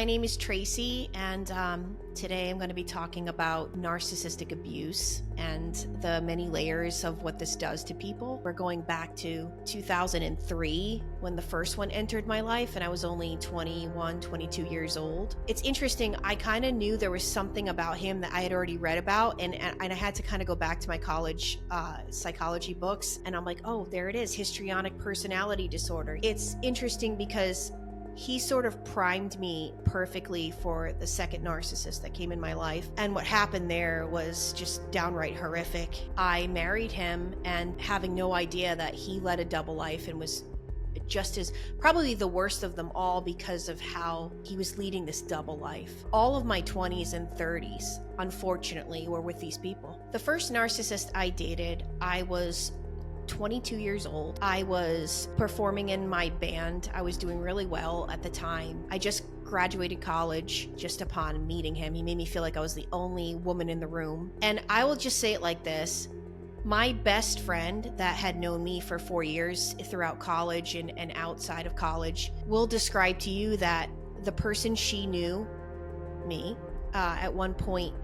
my name is Tracy, and today I'm going to be talking about narcissistic abuse and the many layers of what this does to people. We're going back to 2003 when the first one entered my life, and I was only 21, 22 years old. It's interesting, I kind of knew there was something about him that I had already read about, and I had to kind of go back to my college psychology books, and I'm like, oh, there it is, histrionic personality disorder. It's interesting because he sort of primed me perfectly for the second narcissist that came in my life. And what happened there was just downright horrific. I married him and having no idea that he led a double life and was just as probably the worst of them all because of how he was leading this double life. All of my 20s and 30s, unfortunately, were with these people. The first narcissist I dated, I was 22 years old. I was performing in my band. I was doing really well at the time. I just graduated college just upon meeting him. He made me feel like I was the only woman in the room. And I will just say it like this. My best friend that had known me for 4 years throughout college and outside of college will describe to you that the person she knew, me, at one point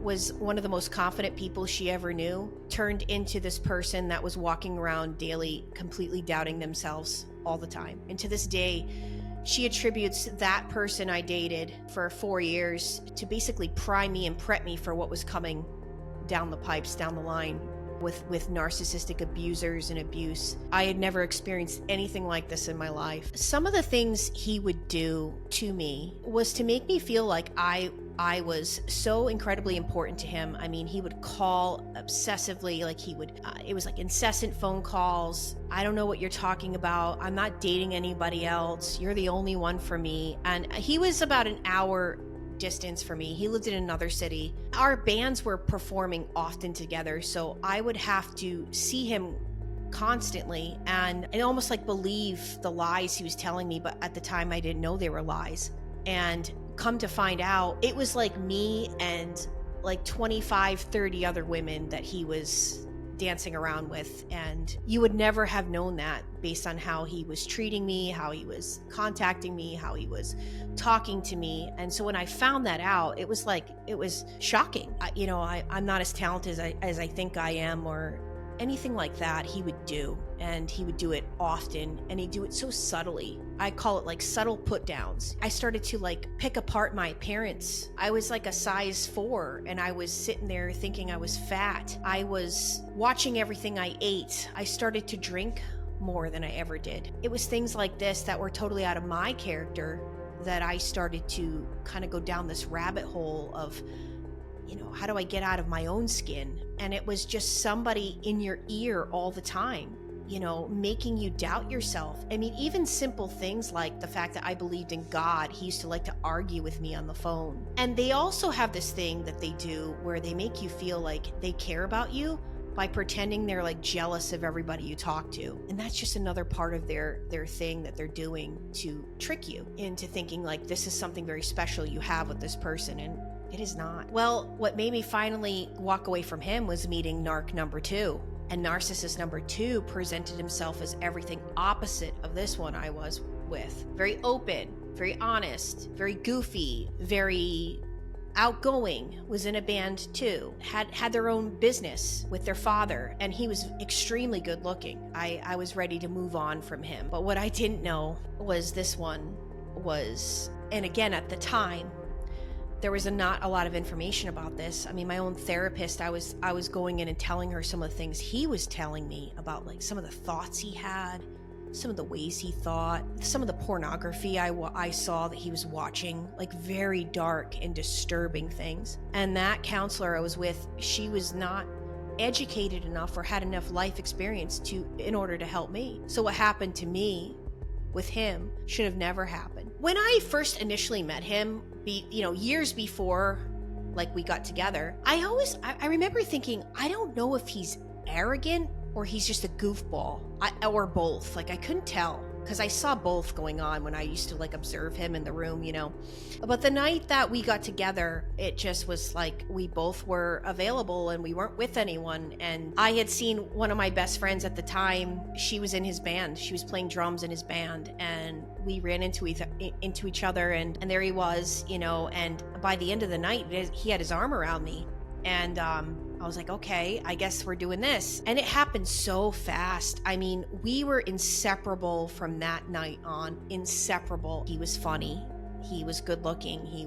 was one of the most confident people she ever knew, turned into this person that was walking around daily completely doubting themselves all the time. And to this day, she attributes that person I dated for 4 years to basically prime me and prep me for what was coming down the pipes, down the line with narcissistic abusers and abuse. I had never experienced anything like this in my life. Some of the things he would do to me was to make me feel like I was so incredibly important to him. I mean, he would call obsessively, like he would, it was like incessant phone calls. I don't know what you're talking about. I'm not dating anybody else. You're the only one for me. And he was about an hour distance for me. He lived in another city. Our bands were performing often together, so I would have to see him constantly and almost like believe the lies he was telling me, but at the time I didn't know they were lies. And come to find out, it was like me and like 25, 30 other women that he was dancing around with. And you would never have known that based on how he was treating me, how he was contacting me, how he was talking to me. And so when I found that out, it was shocking. I'm not as talented as I think I am or anything like that. He would do, and he would do it often, and he'd do it so subtly. I call it like subtle put downs. I started to like pick apart my appearance. I was like a size 4 and I was sitting there thinking I was fat. I was watching everything I ate. I started to drink more than I ever did. It was things like this that were totally out of my character that I started to kind of go down this rabbit hole of, how do I get out of my own skin? And it was just somebody in your ear all the time, making you doubt yourself. I mean, even simple things like the fact that I believed in God. He used to like to argue with me on the phone. And they also have this thing that they do where they make you feel like they care about you by pretending they're like jealous of everybody you talk to. And that's just another part of their thing that they're doing to trick you into thinking like this is something very special you have with this person, and it is not. Well, what made me finally walk away from him was meeting narc number 2. And narcissist number 2 presented himself as everything opposite of this one I was with. Very open, very honest, very goofy, very outgoing, was in a band too, had their own business with their father, and he was extremely good looking. I was ready to move on from him. But what I didn't know was this one was, and again at the time, there was not a lot of information about this. I mean, my own therapist, I was going in and telling her some of the things he was telling me about, like some of the thoughts he had, some of the ways he thought, some of the pornography I saw that he was watching, like very dark and disturbing things. And that counselor I was with, she was not educated enough or had enough life experience in order to help me. So what happened to me with him should have never happened. When I first initially met him, years before like we got together, I remember thinking, I don't know if he's arrogant or he's just a goofball, or both. Like I couldn't tell. because I saw both going on when I used to like observe him in the room, But the night that we got together, it just was like we both were available and we weren't with anyone. And I had seen one of my best friends at the time. She was in his band. She was playing drums in his band, and we ran into each other, and there he was, and by the end of the night, he had his arm around me. And I was like, okay, I guess we're doing this. And it happened so fast. I mean, we were inseparable from that night on. Inseparable. He was funny. He was good looking. He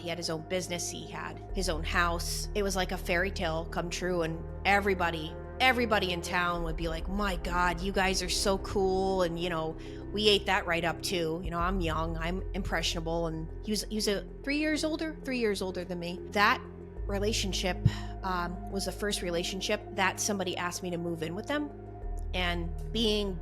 had his own business. He had his own house. It was like a fairy tale come true. And everybody in town would be like, my God, you guys are so cool. And, we ate that right up too. I'm young, I'm impressionable. And he was 3 years older than me. That relationship was the first relationship that somebody asked me to move in with them. And being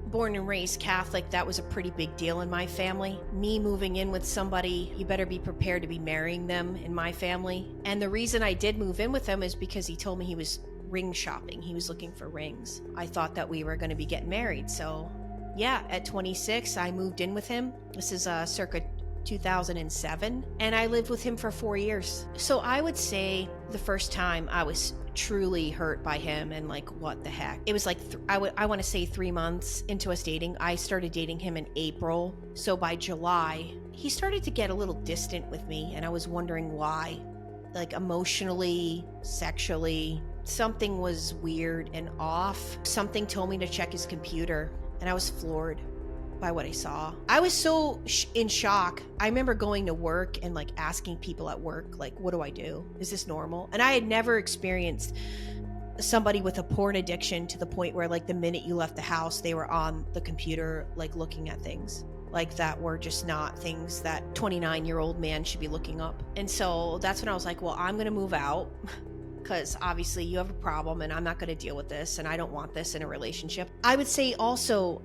born and raised Catholic, that was a pretty big deal in my family. Me moving in with somebody, you better be prepared to be marrying them in my family. And the reason I did move in with him is because he told me he was ring shopping. He was looking for rings. I thought that we were going to be getting married. So yeah, at 26, I moved in with him. This is circa 2007, and I lived with him for 4 years. So I would say the first time I was truly hurt by him and like, what the heck? It was like, I want to say 3 months into us dating. I started dating him in April. So by July, he started to get a little distant with me, and I was wondering why. Like emotionally, sexually, something was weird and off. Something told me to check his computer, and I was floored by what I saw. I was so in shock. I remember going to work and like asking people at work, like, what do I do? Is this normal? And I had never experienced somebody with a porn addiction to the point where like the minute you left the house, they were on the computer, like looking at things like that were just not things that 29-year-old man should be looking up. And so that's when I was like, well, I'm going to move out because obviously you have a problem and I'm not going to deal with this, and I don't want this in a relationship. I would say also,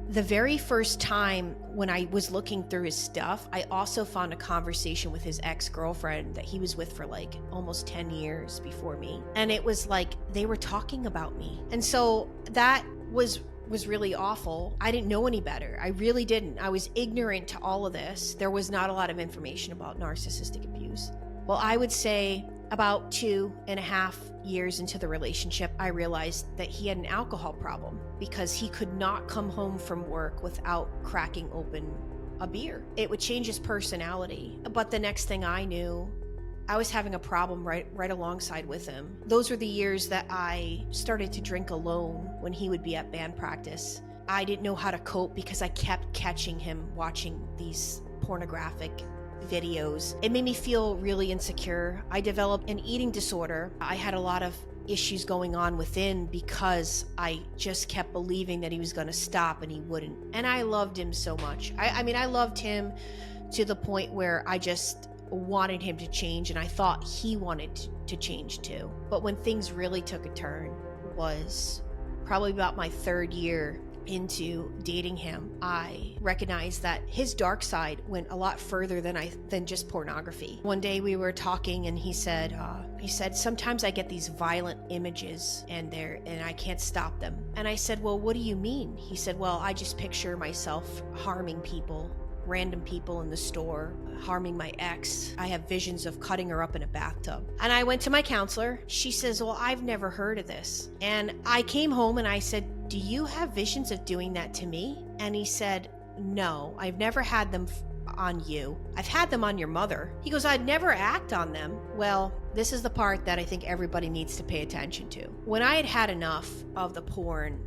the very first time when I was looking through his stuff, I also found a conversation with his ex-girlfriend that he was with for like almost 10 years before me. And it was like they were talking about me. And so that was really awful. I didn't know any better. I really didn't. I was ignorant to all of this. There was not a lot of information about narcissistic abuse. Well, I would say about 2.5 years into the relationship, I realized that he had an alcohol problem because he could not come home from work without cracking open a beer. It would change his personality. But the next thing I knew, I was having a problem right alongside with him. Those were the years that I started to drink alone when he would be at band practice. I didn't know how to cope because I kept catching him watching these pornographic videos. It made me feel really insecure. I developed an eating disorder. I had a lot of issues going on within because I just kept believing that he was going to stop, and he wouldn't. And I loved him so much. I mean, I loved him to the point where I just wanted him to change, and I thought he wanted to change too. But when things really took a turn was probably about my 3rd year into dating him. I recognized that his dark side went a lot further than just pornography. One day we were talking, and he said, sometimes I get these violent images and I can't stop them. And I said, well, what do you mean? He said, well, I just picture myself harming people, random people in the store, harming my ex. I have visions of cutting her up in a bathtub. And I went to my counselor. She says, well, I've never heard of this. And I came home and I said, do you have visions of doing that to me? And he said, no, I've never had them on you. I've had them on your mother. He goes, I'd never act on them. Well, this is the part that I think everybody needs to pay attention to. When I had had enough of the porn,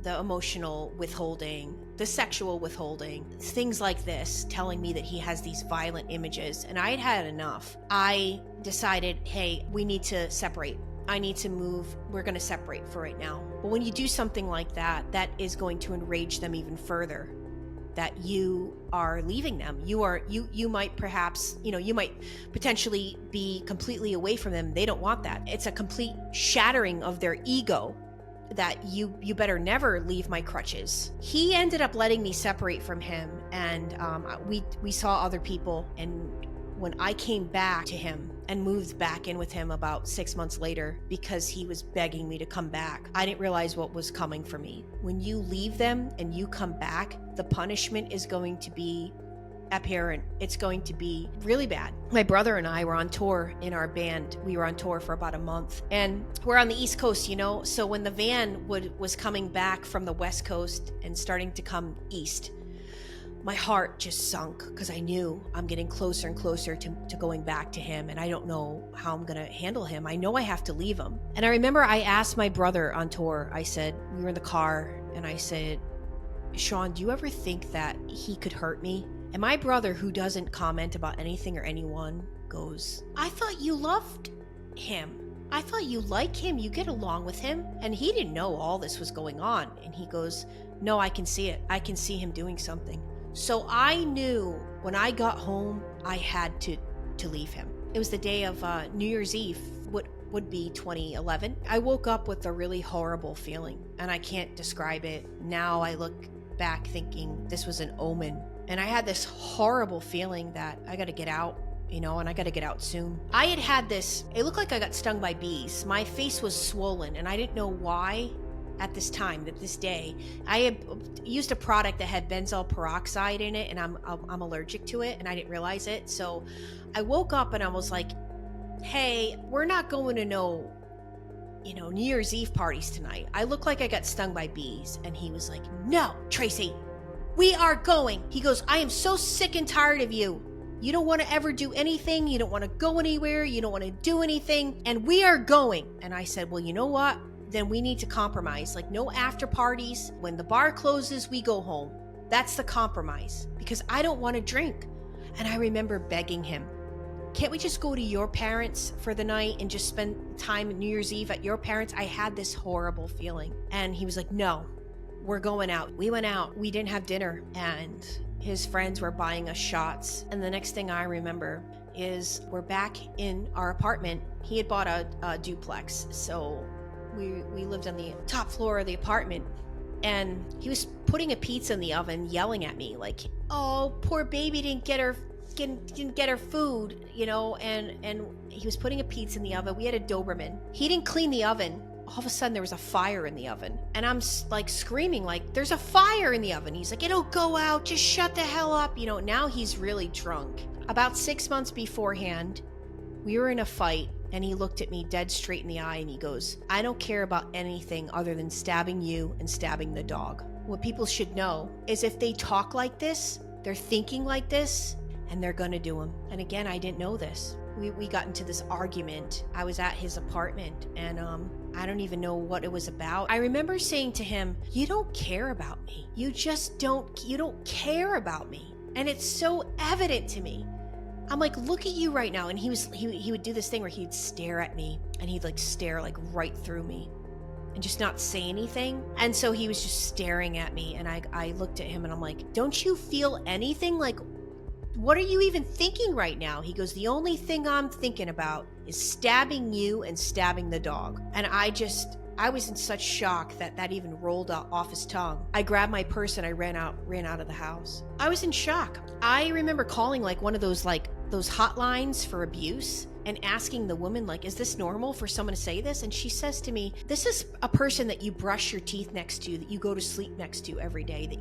the emotional withholding, the sexual withholding, things like this, telling me that he has these violent images, and I had had enough, I decided, hey, we need to separate. I need to move. We're going to separate for right now. But when you do something like that, that is going to enrage them even further, that you are leaving them. You might perhaps, you might potentially be completely away from them. They don't want that. It's a complete shattering of their ego that you better never leave my crutches. He ended up letting me separate from him, and we saw other people, and when I came back to him and moved back in with him about 6 months later because he was begging me to come back, I didn't realize what was coming for me. When you leave them and you come back, the punishment is going to be apparent. It's going to be really bad. My brother and I were on tour in our band. We were on tour for about a month, and we're on the East Coast, so when the van was coming back from the West Coast and starting to come east, my heart just sunk because I knew I'm getting closer and closer to going back to him, and I don't know how I'm gonna handle him. I know I have to leave him. And I remember I asked my brother on tour, I said, we were in the car, and I said, Sean, do you ever think that he could hurt me? And my brother, who doesn't comment about anything or anyone, goes, I thought you loved him. I thought you like him. You get along with him. And he didn't know all this was going on. And he goes, no, I can see it. I can see him doing something. So I knew when I got home, I had to leave him. It was the day of New Year's Eve, what would be 2011. I woke up with a really horrible feeling, and I can't describe it. Now I look back thinking this was an omen. And I had this horrible feeling that I got to get out, and I got to get out soon. I had this, it looked like I got stung by bees. My face was swollen, and I didn't know why at this time, at this day. I had used a product that had benzoyl peroxide in it, and I'm allergic to it, and I didn't realize it. So I woke up and I was like, hey, we're not going to no New Year's Eve parties tonight. I look like I got stung by bees. And he was like, no, Tracy, we are going. He goes, I am so sick and tired of you. You don't want to ever do anything. You don't want to go anywhere. You don't want to do anything. And we are going. And I said, well, you know what? Then we need to compromise. Like, no after parties. When the bar closes, we go home. That's the compromise. Because I don't want to drink. And I remember begging him, can't we just go to your parents for the night and just spend time New Year's Eve at your parents? I had this horrible feeling. And he was like, no. We're going out. We went out. We didn't have dinner, and his friends were buying us shots. And the next thing I remember is we're back in our apartment. He had bought a duplex, so we lived on the top floor of the apartment. And he was putting a pizza in the oven, yelling at me like, "Oh, poor baby didn't get her food," And he was putting a pizza in the oven. We had a Doberman. He didn't clean the oven. All of a sudden there was a fire in the oven, and I'm like screaming like, there's a fire in the oven. He's like, it'll go out, just shut the hell up. Now he's really drunk. About 6 months beforehand, we were in a fight, and he looked at me dead straight in the eye and he goes, I don't care about anything other than stabbing you and stabbing the dog. What people should know is if they talk like this, they're thinking like this, and they're gonna do them. And again, I didn't know this. We got into this argument. I was at his apartment, and I don't even know what it was about. I remember saying to him, you don't care about me. You don't care about me. And it's so evident to me. I'm like, look at you right now. And he would do this thing where he'd stare at me, and he'd stare right through me and just not say anything. And so he was just staring at me, and I looked at him and I'm like, don't you feel anything? Like, what are you even thinking right now? He goes, the only thing I'm thinking about is stabbing you and stabbing the dog. And I was in such shock that even rolled off his tongue. I grabbed my purse and I ran out of the house. I was in shock. I remember calling one of those hotlines for abuse and asking the woman, is this normal for someone to say this? And she says to me, this is a person that you brush your teeth next to, that you go to sleep next to every day, that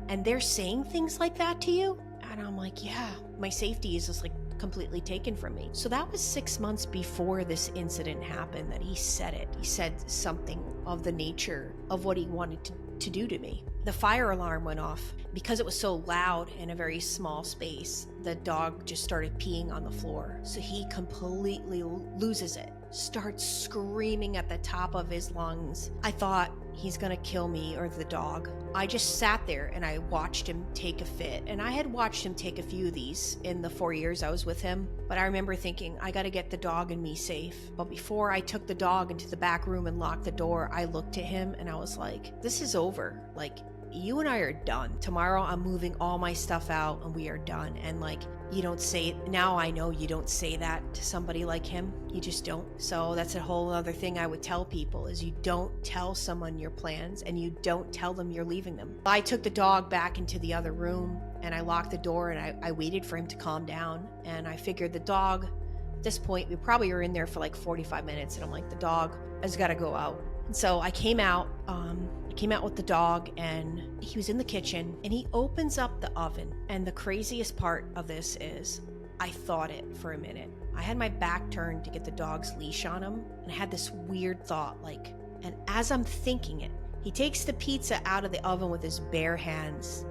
and they're saying things like that to you? And I'm like, yeah, my safety is just completely taken from me. So that was 6 months before this incident happened that he said it. He said something of the nature of what he wanted to do to me. The fire alarm went off. Because it was so loud in a very small space, the dog just started peeing on the floor. So he completely loses it, starts screaming at the top of his lungs. I thought, he's gonna kill me or the dog. I just sat there and I watched him take a fit. And I had watched him take a few of these in the 4 years I was with him. But I remember thinking, I gotta get the dog and me safe. But before I took the dog into the back room and locked the door, I looked at him and I was like, this is over. you and I are done. Tomorrow I'm moving all my stuff out and we are done. And like, you don't say, now I know you don't say that to somebody like him. You just don't. So that's a whole other thing I would tell people is you don't tell someone your plans and you don't tell them you're leaving them. I took the dog back into the other room and I locked the door and I waited for him to calm down. And I figured the dog, at this point, we probably were in there for like 45 minutes. And I'm like, the dog has got to go out. And so I came out with the dog and he was in the kitchen and he opens up the oven. And the craziest part of this is I thought it for a minute. I had my back turned to get the dog's leash on him. And I had this weird thought and as I'm thinking it, he takes the pizza out of the oven with his bare hands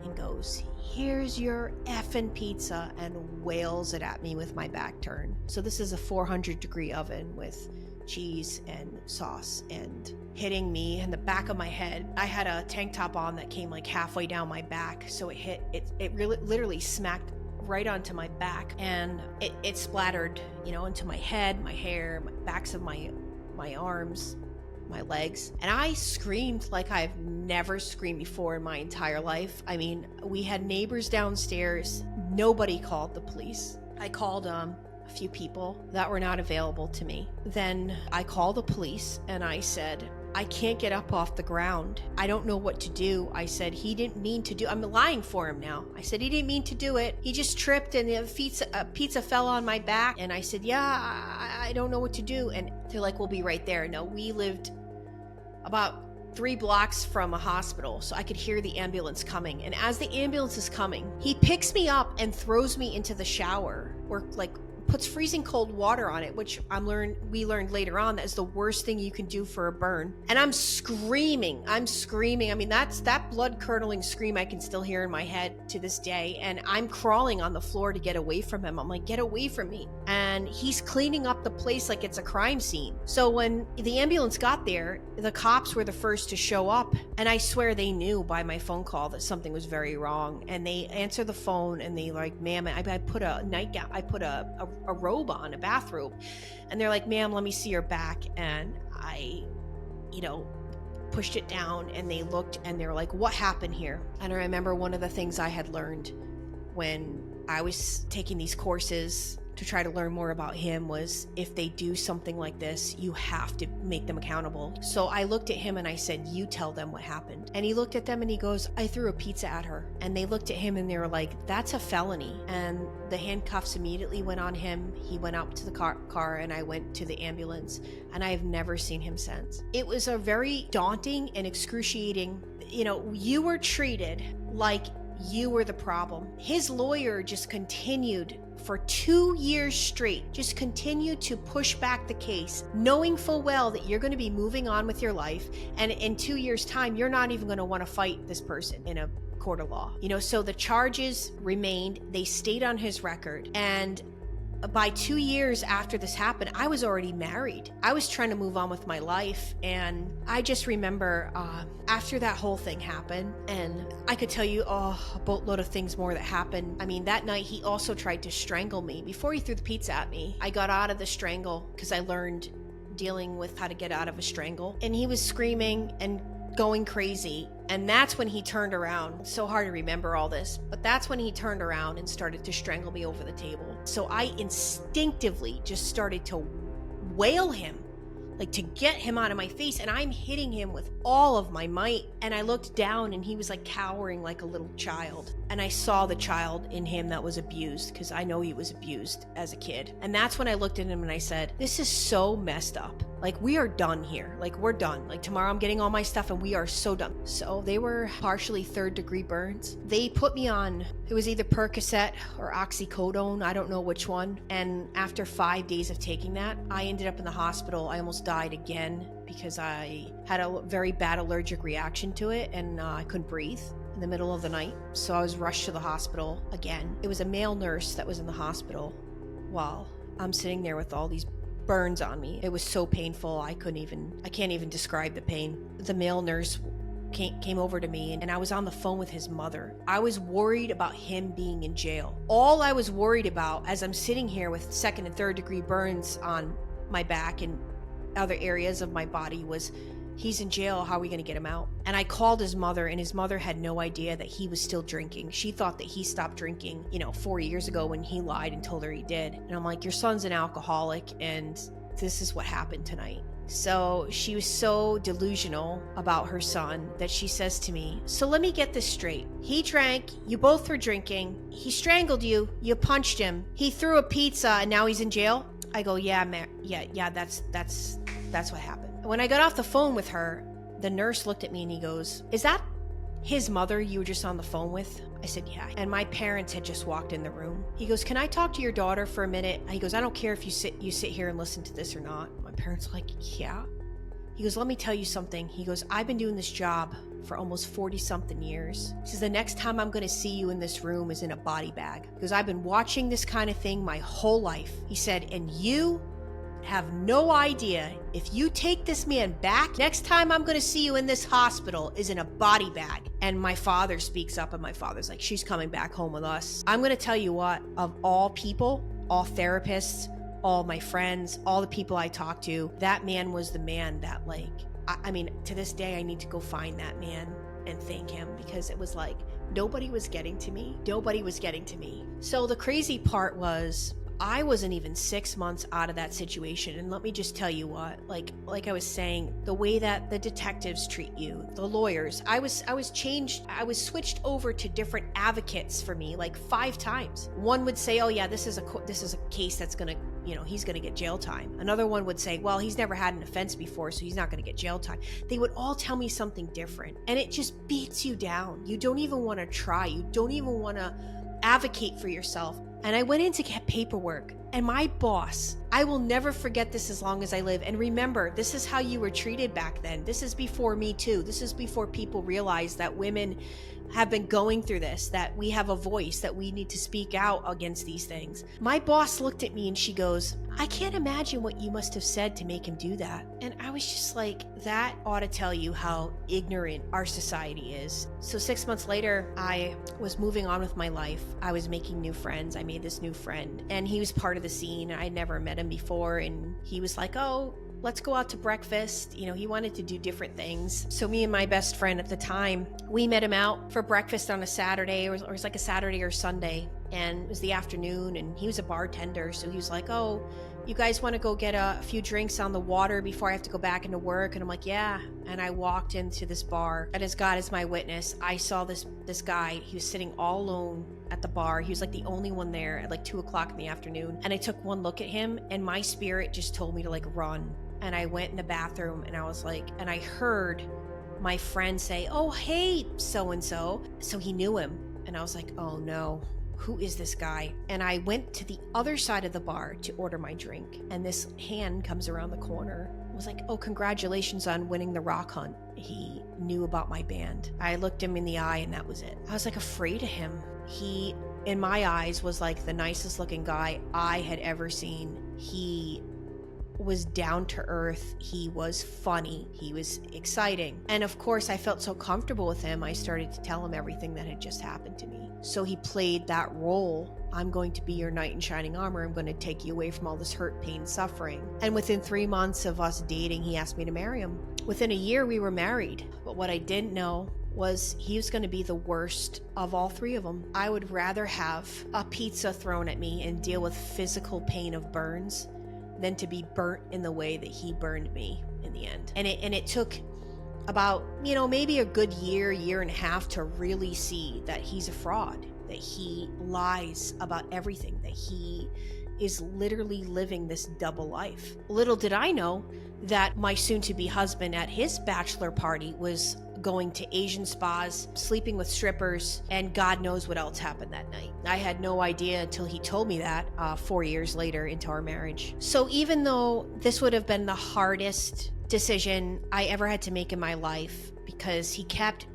and goes, "Here's your effing pizza," and wails it at me with my back turned. So this is a 400-degree oven with cheese and sauce and hitting me in the back of my head. I had a tank top on that came like halfway down my back, so it really literally smacked right onto my back and it splattered, into my head, my hair, my backs of my arms, my legs. And I screamed like I've never screamed before in my entire life. I mean, we had neighbors downstairs. Nobody called the police. I called a few people that were not available to me. Then I called the police and I said, I can't get up off the ground. I don't know what to do. I said, he didn't mean to do, I'm lying for him now. I said, he didn't mean to do it. He just tripped and the pizza fell on my back. And I said, yeah, I don't know what to do. And they're like, we'll be right there. No, we lived about 3 blocks from a hospital, so I could hear the ambulance coming. And as the ambulance is coming, he picks me up and throws me into the shower, or puts freezing cold water on it, which we learned later on that is the worst thing you can do for a burn. And I'm screaming. I mean, that blood curdling scream I can still hear in my head to this day. And I'm crawling on the floor to get away from him. I'm like, get away from me. And he's cleaning up the place like it's a crime scene. So when the ambulance got there, the cops were the first to show up. And I swear they knew by my phone call that something was very wrong. And they answer the phone and they like, ma'am, I put a nightgown, I put a robe on, a bathrobe. And they're like, ma'am, let me see your back. And I, pushed it down and they looked and they were like, what happened here? And I remember one of the things I had learned when I was taking these courses to try to learn more about him was if they do something like this, you have to make them accountable. So I looked at him and I said, you tell them what happened. And he looked at them and he goes, I threw a pizza at her. And they looked at him and they were like, that's a felony. And the handcuffs immediately went on him. He went out to the car and I went to the ambulance and I have never seen him since. It was a very daunting and excruciating, you were treated like you were the problem. His lawyer just continued for 2 years straight, just continued to push back the case, knowing full well that you're going to be moving on with your life. And in 2 years' time, you're not even going to want to fight this person in a court of law. So the charges remained, they stayed on his record. And by 2 years after this happened, I was already married. I was trying to move on with my life. And I just remember after that whole thing happened, and I could tell you a boatload of things more that happened. I mean, that night he also tried to strangle me. Before he threw the pizza at me, I got out of the strangle because I learned dealing with how to get out of a strangle. And he was screaming and going crazy. And that's when he turned around. It's so hard to remember all this, but that's when he turned around and started to strangle me over the table. So I instinctively just started to wail him, like to get him out of my face. And I'm hitting him with all of my might. And I looked down and he was like cowering like a little child. And I saw the child in him that was abused, because I know he was abused as a kid. And that's when I looked at him and I said, this is so messed up. Like, we are done here. Like, we're done. Like, tomorrow I'm getting all my stuff and we are so done. So they were partially 3rd-degree burns. They put me on, it was either Percocet or oxycodone. I don't know which one. And after 5 days of taking that, I ended up in the hospital. I almost died again because I had a very bad allergic reaction to it and I couldn't breathe in the middle of the night. So I was rushed to the hospital again. It was a male nurse that was in the hospital while I'm sitting there with all these burns on me. It was so painful. I can't even describe the pain. The male nurse came over to me and I was on the phone with his mother. I was worried about him being in jail. All I was worried about as I'm sitting here with 2nd and 3rd degree burns on my back and other areas of my body was He's in jail. How are we going to get him out? And I called his mother, and his mother had no idea that he was still drinking. She thought that he stopped drinking, 4 years ago when he lied and told her he did. And I'm like, your son's an alcoholic, and this is what happened tonight. So she was so delusional about her son that she says to me, so let me get this straight. He drank, you both were drinking, he strangled you, you punched him, he threw a pizza, and now he's in jail? I go, yeah, that's what happened. When I got off the phone with her, the nurse looked at me and he goes, is that his mother you were just on the phone with? I said, yeah. And my parents had just walked in the room. He goes, can I talk to your daughter for a minute? He goes, I don't care if you sit here and listen to this or not. My parents are like, yeah. He goes, let me tell you something. He goes, I've been doing this job for almost 40 something years. He says, the next time I'm going to see you in this room is in a body bag. Because I've been watching this kind of thing my whole life. He said, and you have no idea, if you take this man back, next time I'm going to see you in this hospital is in a body bag. And my father speaks up, and my father's like, she's coming back home with us. I'm going to tell you what, of all people, all therapists, all my friends, all the people I talk to, that man was the man that, I mean, to this day, I need to go find that man and thank him, because it was like, nobody was getting to me. Nobody was getting to me. So the crazy part was, I wasn't even 6 months out of that situation. And let me just tell you what, like I was saying, the way that the detectives treat you, the lawyers, I was switched over to different advocates for me like 5 times. One would say, oh yeah, this is a case that's going to, he's going to get jail time. Another one would say, well, he's never had an offense before, so he's not going to get jail time. They would all tell me something different, and it just beats you down. You don't even want to try. You don't even want to advocate for yourself. And I went in to get paperwork, and my boss, I will never forget this as long as I live. And remember, this is how you were treated back then. This is before Me Too. This is before people realized that women have been going through this, that we have a voice, that we need to speak out against these things. My boss looked at me and she goes, I can't imagine what you must have said to make him do that. And I was just like, that ought to tell you how ignorant our society is. So 6 months later, I was moving on with my life. I was making new friends. I made this new friend, and he was part of the scene. I'd never met him before, and he was like, oh, let's go out to breakfast. He wanted to do different things. So me and my best friend at the time, we met him out for breakfast on a Saturday, or it was like a Saturday or Sunday. And it was the afternoon, and he was a bartender. So he was like, oh, you guys want to go get a few drinks on the water before I have to go back into work? And I'm like, yeah. And I walked into this bar, and as God is my witness, I saw this guy. He was sitting all alone at the bar. He was like the only one there at like 2:00 in the afternoon. And I took one look at him, and my spirit just told me to run. And I went in the bathroom, and I was like, and I heard my friend say, oh, hey, so-and-so. So he knew him. And I was like, oh no, who is this guy? And I went to the other side of the bar to order my drink. And this hand comes around the corner. I was like, oh, congratulations on winning the rock hunt. He knew about my band. I looked him in the eye, and that was it. I was afraid of him. He, in my eyes, was like the nicest looking guy I had ever seen. He was down to earth. He was funny. He was exciting. And of course, I felt so comfortable with him, I started to tell him everything that had just happened to me. So he played that role. I'm going to be your knight in shining armor. I'm going to take you away from all this hurt, pain, suffering. And within 3 months of us dating, he asked me to marry him. Within a year, we were married. But what I didn't know was he was going to be the worst of all 3 of them. I would rather have a pizza thrown at me and deal with physical pain of burns than to be burnt in the way that he burned me in the end. And it took about, maybe a good year and a half to really see that he's a fraud, that he lies about everything, that he is literally living this double life. Little did I know that my soon-to-be husband at his bachelor party was going to Asian spas, sleeping with strippers, and God knows what else happened that night. I had no idea until he told me that 4 years later into our marriage. So even though this would have been the hardest decision I ever had to make in my life, because he kept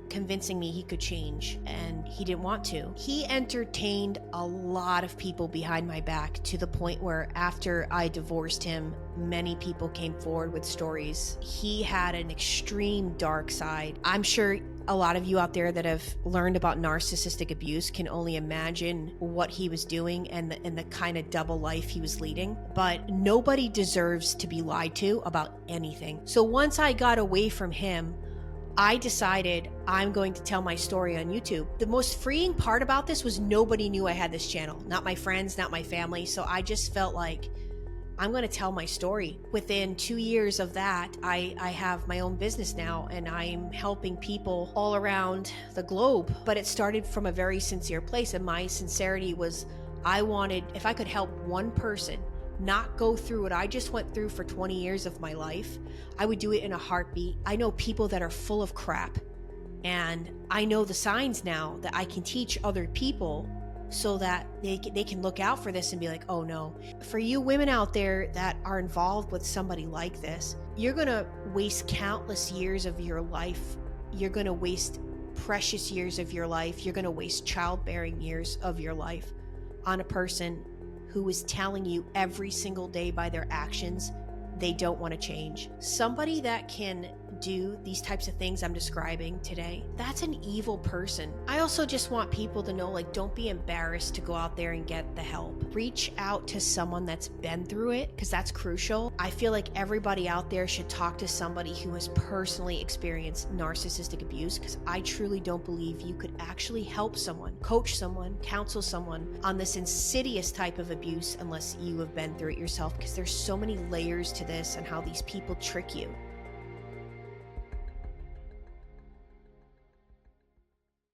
convincing me he could change, and he didn't want to. He entertained a lot of people behind my back, to the point where after I divorced him, many people came forward with stories. He had an extreme dark side. I'm sure a lot of you out there that have learned about narcissistic abuse can only imagine what he was doing and the kind of double life he was leading. But nobody deserves to be lied to about anything. So once I got away from him, I decided I'm going to tell my story on YouTube. The most freeing part about this was nobody knew I had this channel. Not my friends, not my family. So I just felt like I'm going to tell my story. Within 2 years of that, I have my own business now, and I'm helping people all around the globe. But it started from a very sincere place, and my sincerity was I wanted, if I could help one person not go through what I just went through for 20 years of my life, I would do it in a heartbeat. I know people that are full of crap, and I know the signs now that I can teach other people so that they can look out for this and be like, oh no. For you women out there that are involved with somebody like this, you're gonna waste countless years of your life. You're gonna waste precious years of your life. You're gonna waste childbearing years of your life on a person who is telling you every single day by their actions they don't want to change. Somebody that can do these types of things I'm describing today, that's an evil person. I also just want people to know, like, don't be embarrassed to go out there and get the help. Reach out to someone that's been through it, because that's crucial. I feel like everybody out there should talk to somebody who has personally experienced narcissistic abuse, because I truly don't believe you could actually help someone, coach someone, counsel someone on this insidious type of abuse unless you have been through it yourself, because there's so many layers to this and how these people trick you.